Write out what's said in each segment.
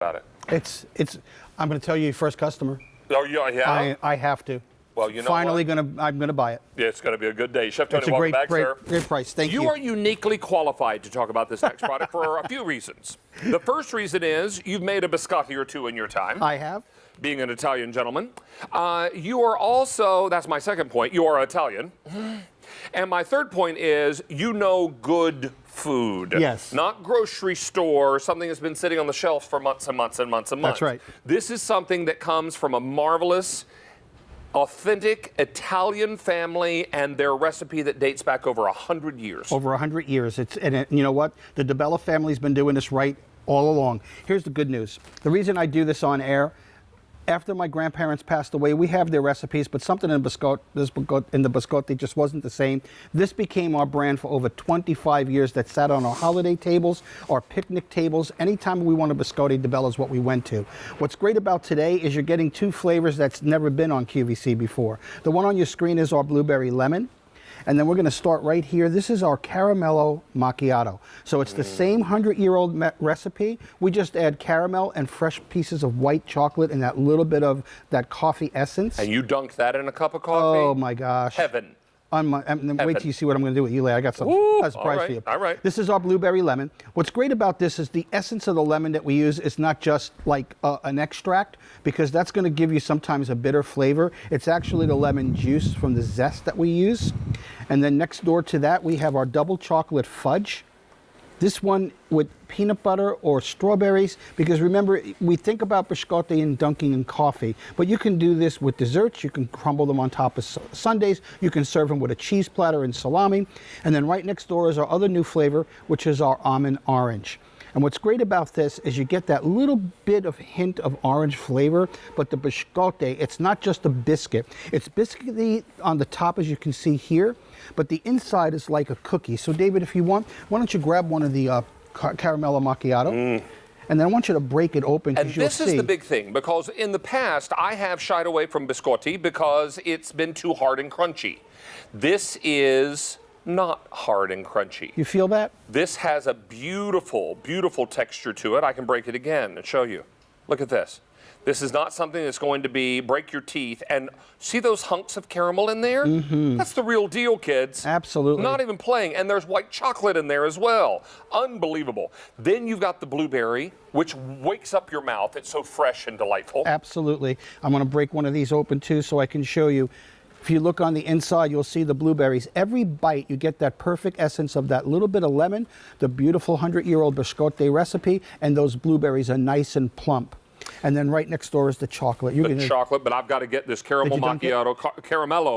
about it. I'm going to tell you, first customer. Oh, yeah? I have to. Well, you know Finally I'm gonna buy it. Yeah, it's going to be a good day. Chef Tony, It's a welcome back, sir. great price. Thank you. You are uniquely qualified to talk about this next product for a few reasons. The first reason is you've made a biscotti or two in your time. I have. Being an Italian gentleman. You are also, that's my second point, you are Italian. And my third point is you know good food. Yes. Not grocery store, something that's been sitting on the shelf for months and months and months and months. That's right. This is something that comes from a marvelous, authentic Italian family and their recipe that dates back over 100 years. Over 100 years. You know what? The Dibella family's been doing this right all along. Here's the good news. The reason I do this on air, after my grandparents passed away, we have their recipes, but something in the biscotti just wasn't the same. This became our brand for over 25 years that sat on our holiday tables, our picnic tables. Anytime we want a biscotti, Dibella is what we went to. What's great about today is you're getting two flavors that's never been on QVC before. The one on your screen is our blueberry lemon. And then we're going to start right here. This is our caramello macchiato. So it's the same 100-year-old recipe. We just add caramel and fresh pieces of white chocolate and that little bit of that coffee essence. And you dunk that in a cup of coffee? Oh my gosh. Heaven. Wait till you see what I'm going to do with you later. I got some surprise for you. All right. This is our blueberry lemon. What's great about this is the essence of the lemon that we use is not just like an extract, because that's going to give you sometimes a bitter flavor. It's actually the lemon juice from the zest that we use. And then next door to that, we have our double chocolate fudge. This one with peanut butter or strawberries, because remember, we think about biscotti and dunking in coffee, but you can do this with desserts. You can crumble them on top of sundaes. You can serve them with a cheese platter and salami. And then right next door is our other new flavor, which is our Almond Orange. And what's great about this is you get that little bit of hint of orange flavor, but the biscotti, it's not just a biscuit. It's biscuity on the top, as you can see here, but the inside is like a cookie. So David, if you want, why don't you grab one of the caramello macchiato? And then I want you to break it open. And this is the big thing, because in the past, I have shied away from biscotti because it's been too hard and crunchy. This is not hard and crunchy. You feel that? This has a beautiful, beautiful texture to it. I can break it again and show you. Look at this. This is not something that's going to be break your teeth. And see those hunks of caramel in there? That's the real deal, kids. Absolutely. Not even playing. And there's white chocolate in there as well. Unbelievable. Then you've got the blueberry, which wakes up your mouth. It's so fresh and delightful. Absolutely. I'm going to break one of these open too so I can show you. If you look on the inside, you'll see the blueberries. Every bite, you get that perfect essence of that little bit of lemon, the beautiful 100-year-old biscotti recipe, and those blueberries are nice and plump. And then right next door is the chocolate. Chocolate, but I've got to get this caramello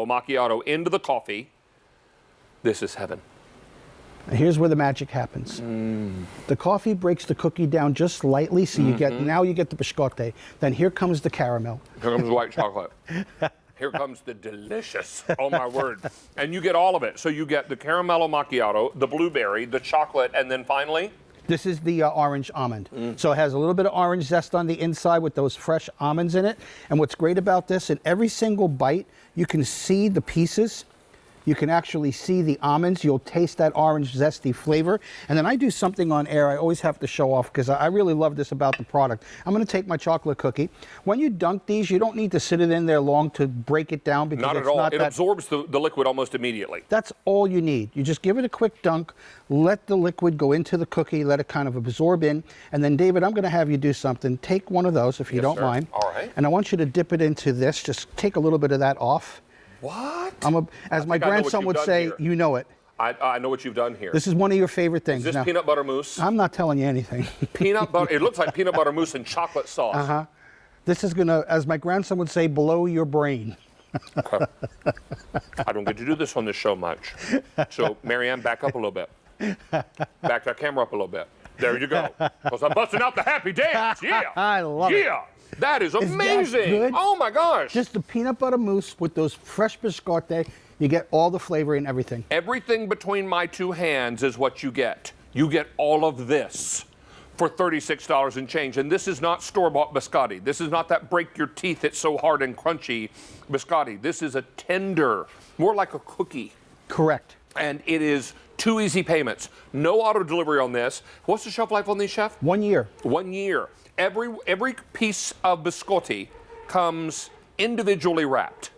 macchiato into the coffee. This is heaven. Here's where the magic happens. The coffee breaks the cookie down just slightly, so you get the biscotti. Then here comes the caramel. Here comes the white chocolate. Here comes the delicious, oh my word. And you get all of it. So you get the caramello macchiato, the blueberry, the chocolate, and then finally? This is the orange almond. So it has a little bit of orange zest on the inside with those fresh almonds in it. And what's great about this, in every single bite, you can see the pieces. You can actually see the almonds. You'll taste that orange zesty flavor. And then I do something on air I always have to show off because I really love this about the product. I'm going to take my chocolate cookie. When you dunk these, you don't need to sit it in there long to break it down. Because not at all. It absorbs the liquid almost immediately. That's all you need. You just give it a quick dunk, let the liquid go into the cookie, let it kind of absorb in. And then, David, I'm going to have you do something. Take one of those if you don't mind. All right. And I want you to dip it into this. Just take a little bit of that off. What? As my grandson would say, you know it. I know what you've done here. This is one of your favorite things. Is this peanut butter mousse? I'm not telling you anything. Peanut butter. It looks like peanut butter mousse and chocolate sauce. This is going to, as my grandson would say, blow your brain. Okay. I don't get to do this on this show much. So, Marianne, back up a little bit. Back that camera up a little bit. There you go. Because I'm busting out the happy dance. Yeah. I love it. Yeah. That is amazing. Is that good? Oh my gosh. Just the peanut butter mousse with those fresh biscotti. You get all the flavor and everything. Everything between my two hands is what you get. You get all of this for $36 and change. And this is not store-bought biscotti. This is not that break your teeth, it's so hard and crunchy biscotti. This is a tender, more like a cookie. Correct. And it is 2 easy payments. No auto delivery on this. What's the shelf life on these, Chef? 1 year. 1 year. Every piece of biscotti comes individually wrapped.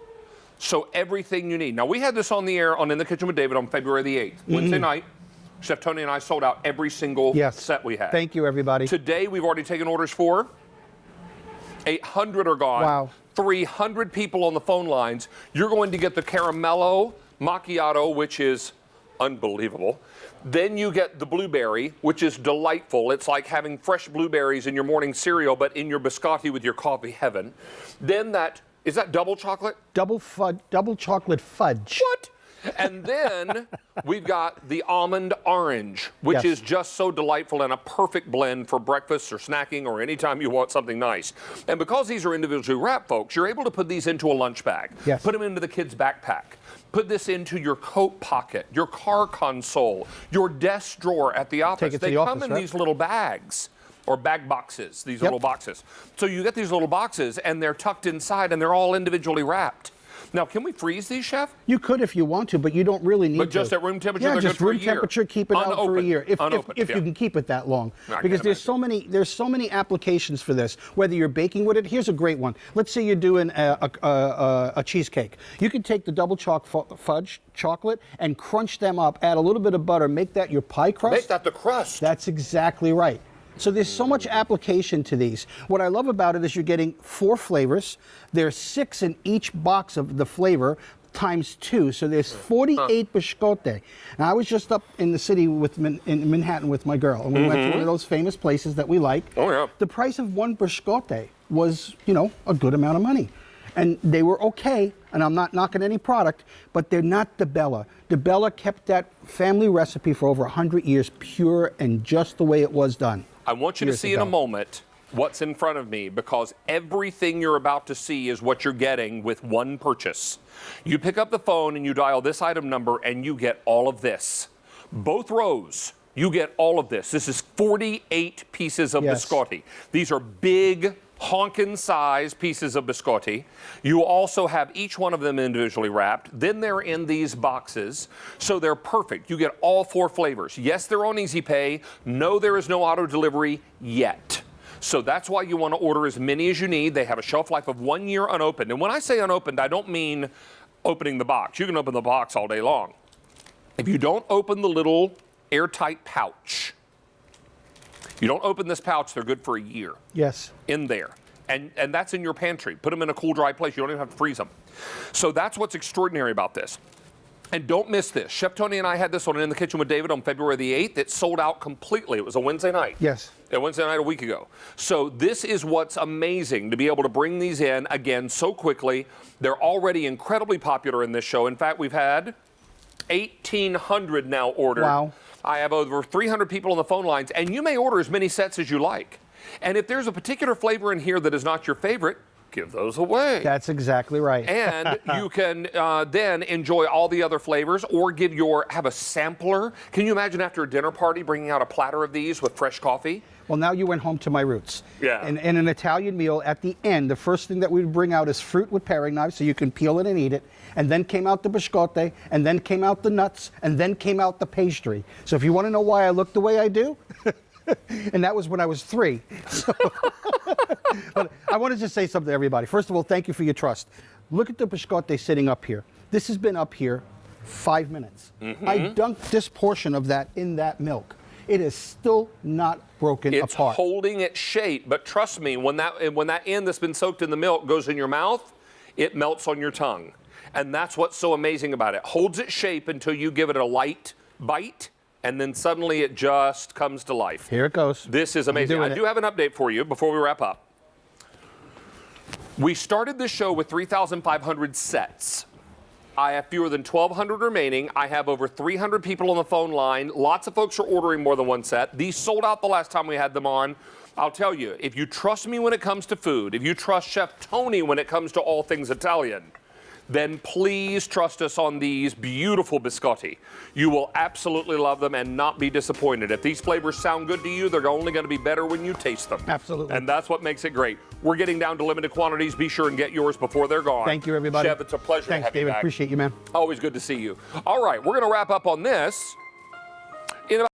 So everything you need. Now, we had this on the air on In the Kitchen with David on February the 8th. Wednesday night, Chef Tony and I sold out every single set we had. Thank you, everybody. Today, we've already taken orders for 800 are gone. Wow. 300 people on the phone lines. You're going to get the Caramello Macchiato, which is unbelievable. Then you get the blueberry, which is delightful. It's like having fresh blueberries in your morning cereal, but in your biscotti with your coffee heaven. Then is that double chocolate? Double chocolate fudge. What? And then we've got the Almond Orange, which is just so delightful and a perfect blend for breakfast or snacking or anytime you want something nice. And because these are individually wrapped, folks, you're able to put these into a lunch bag. Yes. Put them into the kid's backpack. Put this into your coat pocket, your car console, your desk drawer at the office. Take it to the office, come in right? these little bags. Or bag boxes, these little boxes. So you get these little boxes, and they're tucked inside, and they're all individually wrapped. Now, can we freeze these, Chef? You could if you want to, but you don't really need to. But just at room temperature, Yeah, they're just good for room a year. temperature, keep it out for a year. If you can keep it that long. Because there's so many applications for this. Whether you're baking with it, here's a great one. Let's say you're doing a cheesecake. You can take the double fudge chocolate and crunch them up, add a little bit of butter, make that your pie crust. Make that the crust. That's exactly right. So there's so much application to these. What I love about it is you're getting 4 flavors. There's 6 in each box of the flavor times 2. So there's 48 biscotti. Now I was just up in the city in Manhattan with my girl, and we went to one of those famous places that we like. Oh yeah. The price of 1 biscotti was, a good amount of money. And they were okay, and I'm not knocking any product, but they're not Dibella. Dibella kept that family recipe for over 100 years, pure and just the way it was done. I want you to see in a moment what's in front of me, because everything you're about to see is what you're getting with one purchase. You pick up the phone and you dial this item number and you get all of this. Both rows, you get all of this. This is 48 pieces of biscotti. These are big, honkin' size pieces of biscotti. You also have each one of them individually wrapped. Then they're in these boxes, so they're perfect. You get all 4 flavors. Yes, they're on Easy Pay. No, there is no auto delivery yet. So that's why you want to order as many as you need. They have a shelf life of 1 year unopened. And when I say unopened, I don't mean opening the box. You can open the box all day long. If you don't open the little airtight pouch, you don't open this pouch, they're good for a year. Yes. In there. And that's in your pantry. Put them in a cool, dry place. You don't even have to freeze them. So that's what's extraordinary about this. And don't miss this. Chef Tony and I had this on In the Kitchen with David on February the 8th. It sold out completely. It was a Wednesday night. Yes. A Wednesday night a week ago. So this is what's amazing, to be able to bring these in, again, so quickly. They're already incredibly popular in this show. In fact, we've had 1,800 now ordered. Wow. I have over 300 people on the phone lines, and you may order as many sets as you like. And if there's a particular flavor in here that is not your favorite, give those away. That's exactly right. And you can then enjoy all the other flavors, or have a sampler. Can you imagine after a dinner party bringing out a platter of these with fresh coffee? Well, now you went home to my roots. Yeah. And in an Italian meal, at the end, the first thing that we would bring out is fruit with paring knives, so you can peel it and eat it. And then came out the biscotti, and then came out the nuts, and then came out the pastry. So if you want to know why I look the way I do, and that was when I was 3. So but I wanted to say something to everybody. First of all, thank you for your trust. Look at the biscotti sitting up here. This has been up here 5 minutes. I dunked this portion of that in that milk. It is still not broken apart. It's holding its shape, but trust me, when that end that's been soaked in the milk goes in your mouth, it melts on your tongue. And that's what's so amazing about it. Holds its shape until you give it a light bite, and then suddenly it just comes to life. Here it goes. This is amazing. I do have an update for you before we wrap up. We started this show with 3,500 sets. I have fewer than 1,200 remaining. I have over 300 people on the phone line. Lots of folks are ordering more than one set. These sold out the last time we had them on. I'll tell you, if you trust me when it comes to food, if you trust Chef Tony when it comes to all things Italian, then please trust us on these beautiful biscotti. You will absolutely love them and not be disappointed. If these flavors sound good to you, they're only going to be better when you taste them. Absolutely. And that's what makes it great. We're getting down to limited quantities. Be sure and get yours before they're gone. Thank you, everybody. Chef, it's a pleasure Thanks, to have David. you back. Appreciate you, man. Always good to see you. All right, we're going to wrap up on this. in about